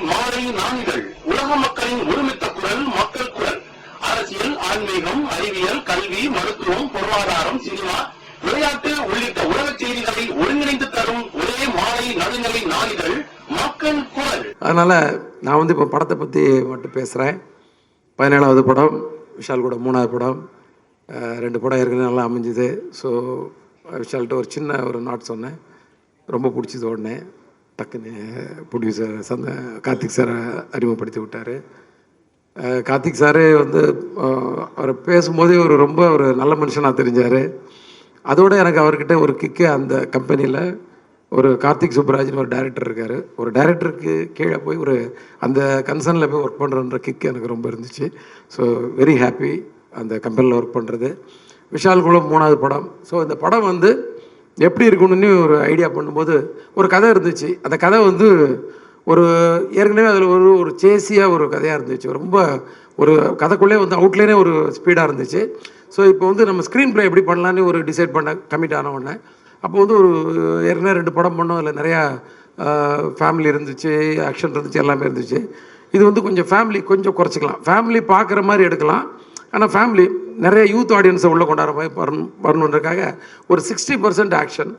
மாலை நான்கள் உலக மக்களின் ஒருமித்த குரல், மக்கள் குரல். அரசியல், ஆன்மீகம், அறிவியல், கல்வி, மருத்துவம், பொருளாதாரம், சினிமா, விளையாட்டு உள்ளிட்ட உலக செய்திகளை ஒருங்கிணைந்து தரும் ஒரே மாலை நடுநிலை நாளிதழ் மக்கள் குரல். அதனால நான் வந்து இப்போ படத்தை பற்றி மட்டும் பேசுகிறேன். 17வது படம், விஷால் கூட 3வது படம். 2 படம் ஏற்கனவே நல்லா அமைஞ்சுது. ஸோ விஷால்கிட்ட ஒரு சின்ன நாட் சொன்னேன், ரொம்ப பிடிச்சது உடனே டக்குன்னு ப்ரொடியூசர் கார்த்திக் சாரை அறிமுகப்படுத்தி விட்டார். கார்த்திக் சாரே வந்து அவர் பேசும்போதே ரொம்ப ஒரு நல்ல மனுஷனாக தெரிஞ்சார். அதோடு எனக்கு அவர்கிட்ட ஒரு கிக்கு, அந்த கம்பெனியில் ஒரு கார்த்திக் சுப்ராஜ்னு ஒரு டைரக்டர் இருக்கார். ஒரு டைரக்டருக்கு கீழே போய் அந்த கன்சர்னில் போய் ஒர்க் பண்ணுறன்ற கிக்கு எனக்கு ரொம்ப இருந்துச்சு. ஸோ வெரி ஹாப்பி அந்த கம்பெனியில் ஒர்க் பண்ணுறது. விஷால் கூட 3வது படம். ஸோ இந்த படம் வந்து எப்படி இருக்கணும்னு ஒரு ஐடியா பண்ணும்போது ஒரு கதை இருந்துச்சு. அந்த கதை வந்து ஏற்கனவே அதில் ஒரு சேசியாக ஒரு கதையாக இருந்துச்சு. ரொம்ப ஒரு கதைக்குள்ளே வந்து அவுட்லைனே ஒரு ஸ்பீடாக இருந்துச்சு. ஸோ இப்போ வந்து நம்ம ஸ்க்ரீன் ப்ளே எப்படி பண்ணலான்னு ஒரு டிசைட் பண்ண கமிட் ஆன உடனே அப்போ வந்து ஏற்கனவே 2 படம் பண்ணோம். அதில் நிறையா ஃபேமிலி இருந்துச்சு, ஆக்ஷன் இருந்துச்சு, எல்லாமே இருந்துச்சு. இது வந்து கொஞ்சம் ஃபேமிலி கொஞ்சம் குறைச்சிக்கலாம், ஃபேமிலி பார்க்குற மாதிரி எடுக்கலாம். ஆனால் ஃபேமிலி நிறைய யூத் ஆடியன்ஸை உள்ளே கொண்டாடுற மாதிரி வரணுன்றதுக்காக ஒரு 60% ஆக்ஷன்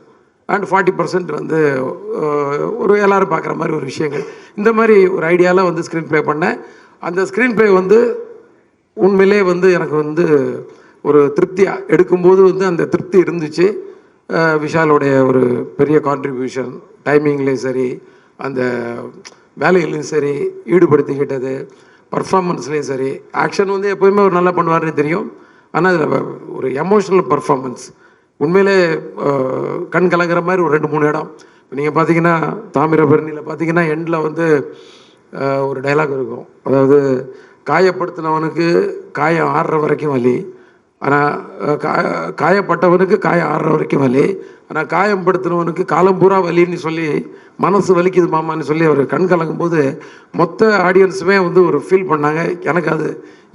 அண்ட் 40% வந்து எல்லோரும் பார்க்குற மாதிரி ஒரு விஷயங்கள், இந்த மாதிரி ஒரு ஐடியாவில் வந்து ஸ்க்ரீன் ப்ளே பண்ணேன். அந்த ஸ்க்ரீன் ப்ளே வந்து உண்மையிலே வந்து எனக்கு வந்து ஒரு திருப்தியாக எடுக்கும்போது வந்து அந்த திருப்தி இருந்துச்சு. விஷாலோடைய ஒரு பெரிய கான்ட்ரிபியூஷன், டைமிங்லேயும் சரி, அந்த வேலையிலையும் சரி, ஈடுபடுத்திக்கிட்டது, பர்ஃபார்மன்ஸ்லேயும் சரி. ஆக்ஷன் வந்து எப்போயுமே ஒரு நல்லா பண்ணுவார்னு தெரியும். ஆனால் அதில் ஒரு எமோஷ்னல் பர்ஃபார்மன்ஸ் உண்மையிலே கண் கலங்கிற மாதிரி ஒரு 2-3 இடம். இப்போ நீங்கள் பார்த்தீங்கன்னா தாமிரபரணியில் பார்த்தீங்கன்னா எண்டில் வந்து ஒரு டைலாக் இருக்கும். அதாவது காயப்படுத்தினவனுக்கு காயம் ஆறுற வரைக்கும் வலி, ஆனால் காயப்பட்டவனுக்கு காயம் ஆறுற வரைக்கும் வலி, ஆனால் காயம் படுத்தினவனுக்கு காலம் பூரா வலின்னு சொல்லி மனசு வலிக்குது மாமான்னு சொல்லி அவர் கண் கலங்கும்போது மொத்த ஆடியன்ஸுமே வந்து ஒரு ஃபீல் பண்ணாங்க. எனக்கு அது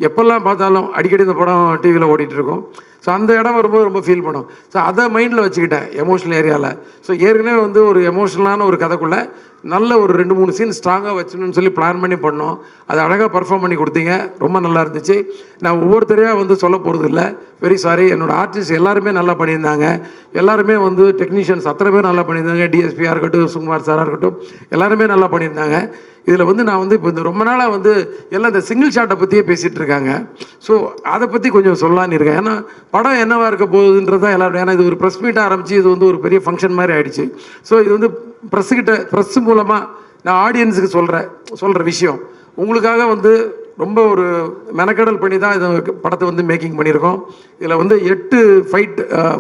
எப்போல்லாம் பார்த்தாலும் அடிக்கடி இந்த படம் டிவியில் ஓடிட்டுருக்கோம். ஸோ அந்த இடம் வரும்போது ரொம்ப ஃபீல் பண்ணும். ஸோ அதை மைண்டில் வச்சுக்கிட்டேன் எமோஷ்னல் ஏரியாவில். ஸோ ஏற்கனவே வந்து ஒரு எமோஷ்னலான ஒரு கதைக்குள்ளே நல்ல ஒரு 2-3 சீன் ஸ்ட்ராங்காக வச்சுன்னு சொல்லி பிளான் பண்ணி பண்ணோம். அதை அழகாக பர்ஃபார்ம் பண்ணி கொடுத்தீங்க, ரொம்ப நல்லா இருந்துச்சு. நான் ஒவ்வொருத்தரையாக வந்து சொல்ல போகிறது இல்லை, வெரி சாரி. என்னோடய ஆர்டிஸ்ட் எல்லாருமே நல்லா பண்ணியிருந்தாங்க, எல்லாருமே வந்து டெக்னீஷியன்ஸ் அத்தனை பேர் நல்லா பண்ணியிருந்தாங்க. டிஎஸ்பியாக இருக்கட்டும், சுகுமார் சாராக இருக்கட்டும், எல்லாருமே நல்லா பண்ணியிருந்தாங்க. இதில் வந்து நான் வந்து இப்போ இந்த ரொம்ப நாளாக வந்து எல்லாம் இந்த சிங்கிள் ஷாட்டை பற்றியே பேசிகிட்டு இருக்காங்க. ஸோ அதை பற்றி கொஞ்சம் சொல்லலான்னு இருக்கேன். ஏன்னா படம் என்னவாக இருக்க போகுதுன்றது தான் எல்லோரும். ஏன்னா இது ஒரு ப்ரெஸ் மீட்டாக ஆரம்பித்து இது வந்து ஒரு பெரிய ஃபங்க்ஷன் மாதிரி ஆகிடுச்சு. ஸோ இது வந்து ப்ரெஸ்ஸு மூலமாக நான் ஆடியன்ஸுக்கு சொல்கிற விஷயம் உங்களுக்காக வந்து ரொம்ப ஒரு மெனக்கடல் பண்ணி தான் இதை படத்தை வந்து மேக்கிங் பண்ணியிருக்கோம். இதில் வந்து 8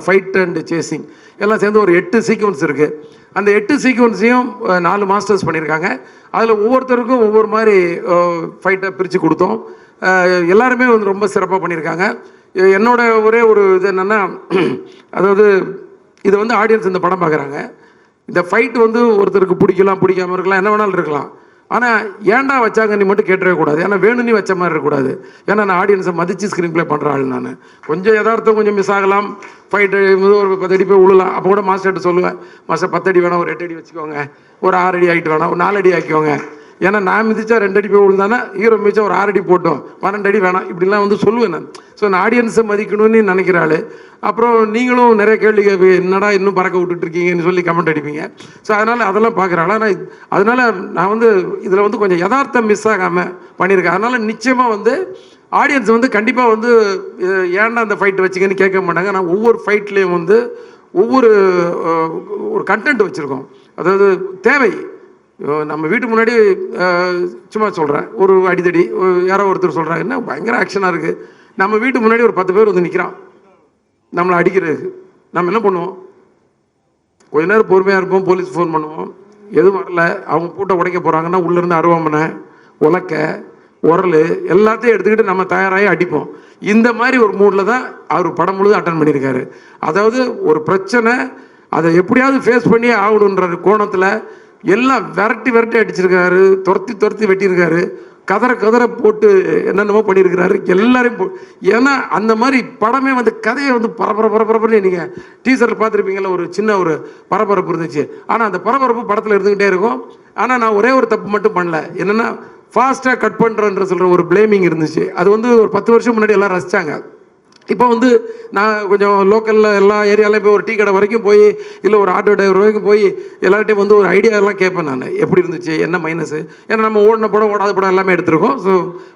ஃபைட் அண்ட் சேசிங் எல்லாம் சேர்ந்து ஒரு 8 சீக்வன்ஸ் இருக்குது. அந்த 8 சீக்வன்ஸையும் 4 மாஸ்டர்ஸ் பண்ணியிருக்காங்க. அதில் ஒவ்வொருத்தருக்கும் ஒவ்வொரு மாதிரி ஃபைட்டை பிரித்து கொடுத்தோம். எல்லாருமே வந்து ரொம்ப சிறப்பாக பண்ணியிருக்காங்க. என்னோட ஒரே ஒரு இது என்னென்னா, அதாவது இது வந்து ஆடியன்ஸ் இந்த படம் பார்க்குறாங்க. இந்த ஃபைட் வந்து ஒருத்தருக்கு பிடிக்கலாம், பிடிக்காமல் இருக்கலாம், என்ன வேணாலும் இருக்கலாம். ஆனால் ஏன்டா வச்சாங்க நீ மட்டும் கேட்டவே கூடாது. ஏன்னா வேணும்னு வச்ச மாதிரி இருக்கக்கூடாது. ஏன்னா நான் ஆடியன்ஸை மதித்து ஸ்க்ரீன் ப்ளே பண்ணுற ஆள். நான் கொஞ்சம் யதார்த்தம் கொஞ்சம் மிஸ் ஆகலாம், ஃபைட்டு ஒரு 10 அடி போய் விழலாம். அப்போ கூட மாஸ்டர்கிட்ட சொல்லுவேன், மாஸ்டர் 10 அடி வேணாம், ஒரு 8 அடி வச்சுக்கோங்க, ஒரு 6 அடி ஆகிட்டு வேணாம், ஒரு 4 அடி ஆக்கிக்கோங்க. ஏன்னா நான் மிதிச்சா 2 அடி போய் விழுந்தானா, ஹீரோ மிதிச்சா ஒரு 6 அடி போட்டோம், 12 அடி வேணாம், இப்படிலாம் வந்து சொல்லுவேன் நான். ஸோ நான் ஆடியன்ஸை மதிக்கணும்னு நினைக்கிறாள். அப்புறம் நீங்களும் நிறைய கேள்வி என்னடா இன்னும் பறக்க விட்டுட்ருக்கீங்கன்னு சொல்லி கமெண்ட் அடிப்பீங்க. ஸோ அதெல்லாம் பார்க்குறாள். ஆனால் அதனால் நான் வந்து இதில் வந்து கொஞ்சம் யதார்த்தம் மிஸ் ஆகாமல் பண்ணியிருக்கேன். அதனால் நிச்சயமாக வந்து ஆடியன்ஸ் வந்து கண்டிப்பாக வந்து ஏன்டா அந்த ஃபைட் வச்சிங்கன்னு கேட்க மாட்டாங்க. நான் ஒவ்வொரு ஃபைட்லேயும் வந்து ஒரு கண்டென்ட் வச்சுருக்கோம். அதாவது தேவை. நம்ம வீட்டுக்கு முன்னாடி சும்மா சொல்கிறேன், ஒரு அடித்தடி யாரோ ஒருத்தர் சொல்கிறாங்க, என்ன பயங்கர ஆக்ஷனாக இருக்குது. நம்ம வீட்டுக்கு முன்னாடி ஒரு 10 பேர் வந்து நிற்கிறான் நம்மளை அடிக்கிறதுக்கு. நம்ம என்ன பண்ணுவோம்? கொஞ்ச நேரம் பொறுமையாக இருப்போம், போலீஸ் ஃபோன் பண்ணுவோம். எதுவும் வரல, அவங்க பூட்டை உடைக்க போகிறாங்கன்னா உள்ளேருந்து அருவாமனை, உலக்க, உரல் எல்லாத்தையும் எடுத்துக்கிட்டு நம்ம தயாராகி அடிப்போம். இந்த மாதிரி ஒரு மூடில் தான் அவர் படம் முழுதும் அட்டன் பண்ணியிருக்காரு. அதாவது ஒரு பிரச்சனை, அதை எப்படியாவது ஃபேஸ் பண்ணி ஆகணுன்ற கோணத்தில் எல்லாம் விரட்டி அடிச்சிருக்காரு, துரத்தி வெட்டியிருக்காரு. கதற கதற போட்டு என்னென்னமோ பண்ணியிருக்கிறாரு எல்லாரையும் ஏன்னா அந்த மாதிரி படமே வந்து கதையை வந்து பரபரப்புன்னு நீங்கள் டீசரில் பார்த்துருப்பீங்களா, ஒரு சின்ன ஒரு பரபரப்பு இருந்துச்சு. ஆனால் அந்த பரபரப்பு படத்தில் இருந்துக்கிட்டே இருக்கும். ஆனால் நான் ஒரே ஒரு தப்பு மட்டும் பண்ணல, என்னென்னா ஃபாஸ்ட்டாக கட் பண்ணுறன்ற சொல்கிற ஒரு பிளேமிங் இருந்துச்சு. அது வந்து ஒரு 10 வருஷம் முன்னாடி எல்லாம் ரசித்தாங்க. இப்போ வந்து நான் கொஞ்சம் லோக்கலில் எல்லா ஏரியாலையும் போய் ஒரு டீ கடை வரைக்கும் போய் இல்லை ஒரு ஆட்டோ டிரைவர் வரைக்கும் போய் எல்லார்ட்டையும் வந்து ஒரு ஐடியாலாம் கேட்பேன் நான், எப்படி இருந்துச்சு என்ன மைனஸு. ஏன்னா நம்ம ஓடின படம் ஓடாத படம் எல்லாமே எடுத்துருக்கோம். ஸோ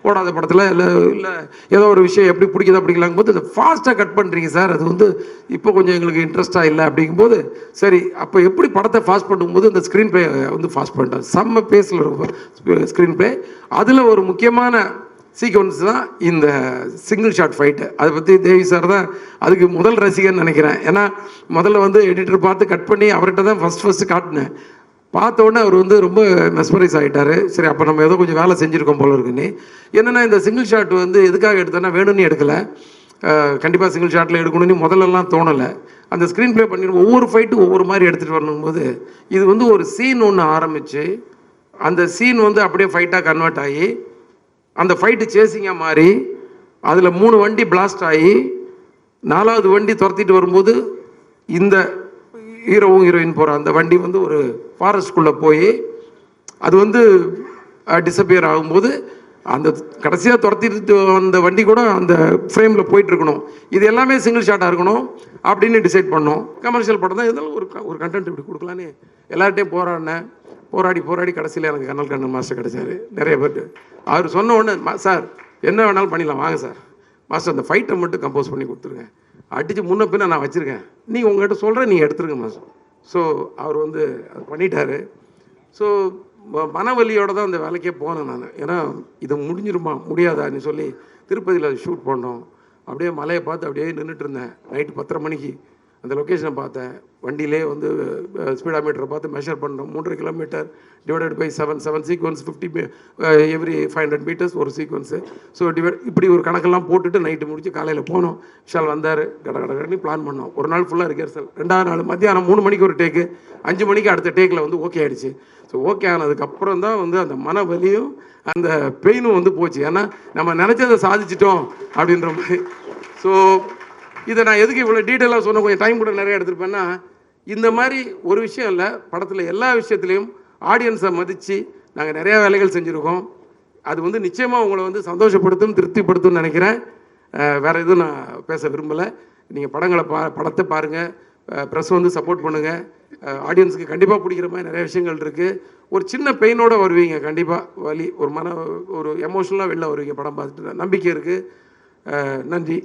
ஓடாத படத்தில் இல்லை ஏதோ ஒரு விஷயம் எப்படி பிடிக்குதா பிடிக்கலாங்கும் போது இந்த ஃபாஸ்ட்டாக கட் பண்ணுறீங்க சார், அது வந்து இப்போ கொஞ்சம் எங்களுக்கு இன்ட்ரெஸ்ட்டாக இல்லை அப்படிங்கும்போது, சரி அப்போ எப்படி படத்தை ஃபாஸ்ட் பண்ணும்போது இந்த ஸ்க்ரீன் ப்ளே வந்து ஃபாஸ்ட் பண்ணிட்டேன். செம்ம பேஸில் இருக்கும் ஸ்க்ரீன் ப்ளே. அதில் ஒரு முக்கியமான சீக்வன்ஸ் தான் இந்த சிங்கிள் ஷாட் ஃபைட்டு. அதை பற்றி தேவி சார் தான் அதுக்கு முதல் ரசிகர்னு நினைக்கிறேன். ஏன்னா முதல்ல வந்து எடிட்டர் பார்த்து கட் பண்ணி அவர்கிட்ட தான் ஃபஸ்ட்டு காட்டினேன். பார்த்த உடனே அவர் வந்து ரொம்ப மெஸ்மரைஸ் ஆகிட்டார். சரி அப்போ நம்ம ஏதோ கொஞ்சம் வேலை செஞ்சுருக்கோம் போல இருக்குன்னு. என்னென்னா இந்த சிங்கிள் ஷாட் வந்து எதுக்காக எடுத்தேன்னா வேணும்னு எடுக்கலை, கண்டிப்பாக சிங்கிள் ஷாட்டில் எடுக்கணும்னு முதல்லலாம் தோணலை. அந்த ஸ்க்ரீன் ப்ளே பண்ணி ஒவ்வொரு ஃபைட்டும் ஒவ்வொரு மாதிரி எடுத்துகிட்டு வரணும்போது இது வந்து ஒரு சீன் ஒன்று ஆரம்பித்து அந்த சீன் வந்து அப்படியே ஃபைட்டாக கன்வெர்ட் ஆகி அந்த ஃபைட்டு சேசிங்காக மாறி அதில் 3 வண்டி பிளாஸ்ட் ஆகி 4வது வண்டி துரத்திட்டு வரும்போது இந்த ஹீரோவும் ஹீரோயின் போகிற அந்த வண்டி வந்து ஒரு ஃபாரஸ்ட்குள்ளே போய் அது வந்து டிஸப்பியர் ஆகும்போது அந்த கடைசியாக துரத்திட்டு அந்த வண்டி கூட அந்த ஃப்ரேமில் போயிட்டுருக்கணும். இது எல்லாமே சிங்கிள் ஷாட்டாக இருக்கணும் அப்படின்னு டிசைட் பண்ணோம். கமர்ஷியல் படம் தான் இருந்தாலும் ஒரு கண்டென்ட் இப்படி கொடுக்கலான்னு எல்லார்ட்டையும் போராடி கடைசியில் எனக்கு கண்ணன் மாஸ்டர் கிடைச்சாரு. நிறைய பேர் அவர் சொன்ன உடனே சார் என்ன வேணாலும் பண்ணிடலாம் வாங்க சார், மாஸ்டர் அந்த ஃபைட்டை மட்டும் கம்போஸ் பண்ணி கொடுத்துருங்க, அடித்து முன்ன பின்ன நான் வச்சுருக்கேன், நீங்கள் உங்கள்கிட்ட சொல்கிறேன் நீங்கள் எடுத்துருங்க மாஸ்டர். ஸோ அவர் வந்து அது பண்ணிட்டாரு. ஸோ மனவலியோடு தான் அந்த வேலைக்கே போனேன் நான். ஏன்னா இது முடிஞ்சிருமா முடியாதான்னு சொல்லி திருப்பதியில் அது ஷூட் பண்ணோம். அப்படியே மலையை பார்த்து அப்படியே நின்றுட்டு இருந்தேன். நைட்டு 10:30 மணிக்கு அந்த லொக்கேஷனை பார்த்தேன். வண்டியிலே வந்து ஸ்பீடாமீட்டரை பார்த்து மெஷர் பண்ணோம். 3.5 kilometre divided by 7 sequence 50 every 500 metres ஒரு சீக்வன்ஸு. ஸோ இப்படி ஒரு கணக்கெல்லாம் போட்டுட்டு நைட்டு முடிச்சு காலையில் போனோம். விஷால் வந்தார், கடகடன்னு பிளான் பண்ணோம். ஒரு நாள் ஃபுல்லாக ரிஹர்சல். 2வது நாள் மத்தியானம் 3 மணிக்கு ஒரு டேக்கு, 5 மணிக்கு அடுத்த டேக்கில் வந்து ஓகே ஆகிடுச்சு. ஸோ ஓகே ஆனதுக்கப்புறம் தான் வந்து அந்த மன வலியும் அந்த பெயினும் வந்து போச்சு. ஏன்னா நம்ம நினச்சதை சாதிச்சிட்டோம் அப்படின்ற மாதிரி. ஸோ இதை நான் எதுக்கு இவ்வளோ டீட்டெயிலாக சொன்ன, கொஞ்சம் டைம் கூட நிறைய எடுத்துருப்பேன்னா, இந்த மாதிரி ஒரு விஷயம் இல்லை, படத்தில் எல்லா விஷயத்துலேயும் ஆடியன்ஸை மதித்து நாங்கள் நிறையா வேலைகள் செஞ்சுருக்கோம். அது வந்து நிச்சயமாக உங்களை வந்து சந்தோஷப்படுத்தும் திருப்திப்படுத்தும்னு நினைக்கிறேன். வேறு எதுவும் நான் பேச விரும்பலை. நீங்கள் படத்தை பாருங்கள், ப்ரெஸ் வந்து சப்போர்ட் பண்ணுங்கள். ஆடியன்ஸுக்கு கண்டிப்பாக பிடிக்கிற மாதிரி நிறைய விஷயங்கள் இருக்குது. ஒரு சின்ன பெயினோடு வருவீங்க, கண்டிப்பாக வலி ஒரு எமோஷனலாக வெளில வருவீங்க படம் பார்த்துட்டு. நம்பிக்கை இருக்குது. நன்றி.